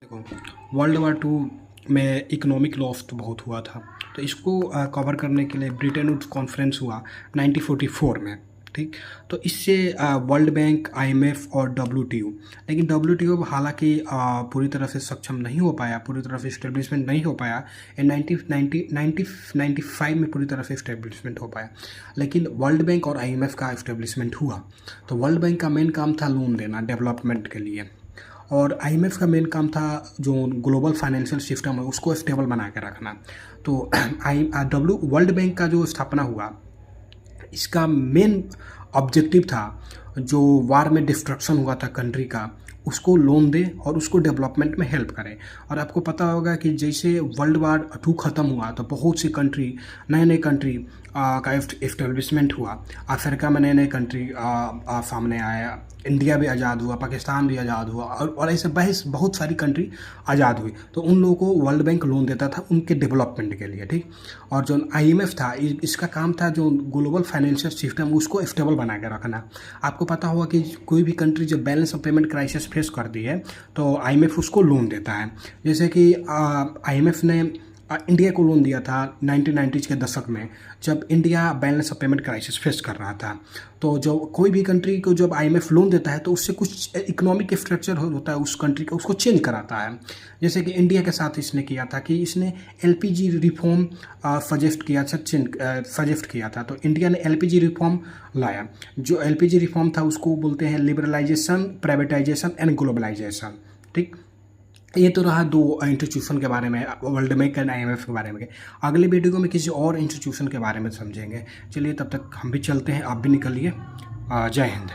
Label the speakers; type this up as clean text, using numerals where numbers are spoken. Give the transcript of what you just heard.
Speaker 1: देखो, world war to में economic loss तो बहुत हुआ था। तो इसको कवर करने के लिए ब्रिटेन वुड्स कॉन्फ्रेंस हुआ 1944 में। ठीक, तो इससे वर्ल्ड बैंक, आईएमएफ और डब्ल्यूटीओ, लेकिन डब्ल्यूटीओ हालांकि पूरी तरह से सक्षम नहीं हो पाया, पूरी तरह से इस्टेब्लिशमेंट नहीं हो पाया। इन 1995 में पूरी तरह से इस्टेब्लिशमेंट हो पाया, लेकिन वर्ल्ड बैंक और आईएमएफ का इस्टेब्लिशमेंट हुआ। तो वर्ल्ड बैंक का मेन काम था लोन देना डेवलपमेंट के लिए, और आईएमएफ का मेन काम था जो ग्लोबल फाइनेंशियल सिस्टम है उसको स्टेबल बना के रखना। तो वर्ल्ड बैंक का जो स्थापना हुआ, इसका मेन ऑब्जेक्टिव था जो वार में डिस्ट्रक्शन हुआ था कंट्री का, उसको लोन दे और उसको डेवलपमेंट में हेल्प करे। और आपको पता होगा कि जैसे वर्ल्ड वार टू ख़त्म हुआ तो बहुत सी कंट्री, नए नए कंट्री का इस्टेब्लिशमेंट हुआ। अफ्रीका में नए नए कंट्री सामने आया, इंडिया भी आज़ाद हुआ, पाकिस्तान भी आज़ाद हुआ, और ऐसे बहुत सारी कंट्री आज़ाद हुई। तो उन लोगों को वर्ल्ड बैंक लोन देता था उनके डेवलपमेंट के लिए। ठीक, और जो आईएमएफ था इसका काम था जो ग्लोबल फाइनेंशियल सिस्टम उसको स्टेबल बना के रखना। आपको पता होगा कि कोई भी कंट्री जब balance of payment crisis face करती है तो आईएमएफ उसको लोन देता है। जैसे कि आईएमएफ ने इंडिया को लोन दिया था 1990s के दशक में, जब India balance of payment crisis face कर रहा था। तो जो कोई भी कंट्री को जब आईएमएफ लोन देता है तो उससे कुछ इकोनॉमिक स्ट्रक्चर होता है उस कंट्री का, उसको चेंज कराता है। जैसे कि इंडिया के साथ इसने किया था कि इसने एलपीजी रिफॉर्म सजेस्ट किया था। तो इंडिया ने एलपीजी रिफॉर्म लाया। जो एलपीजी रिफॉर्म था उसको बोलते हैं लिबरलाइजेशन, प्राइवेटाइजेशन एंड ग्लोबलाइजेशन। ठीक, ये तो रहा दो इंस्टीट्यूशन के बारे में, वर्ल्ड बैंक एंड आईएमएफ के बारे में। अगले वीडियो में किसी और इंस्टीट्यूशन के बारे में समझेंगे। चलिए, तब तक हम भी चलते हैं, आप भी निकलिए। जय हिंद।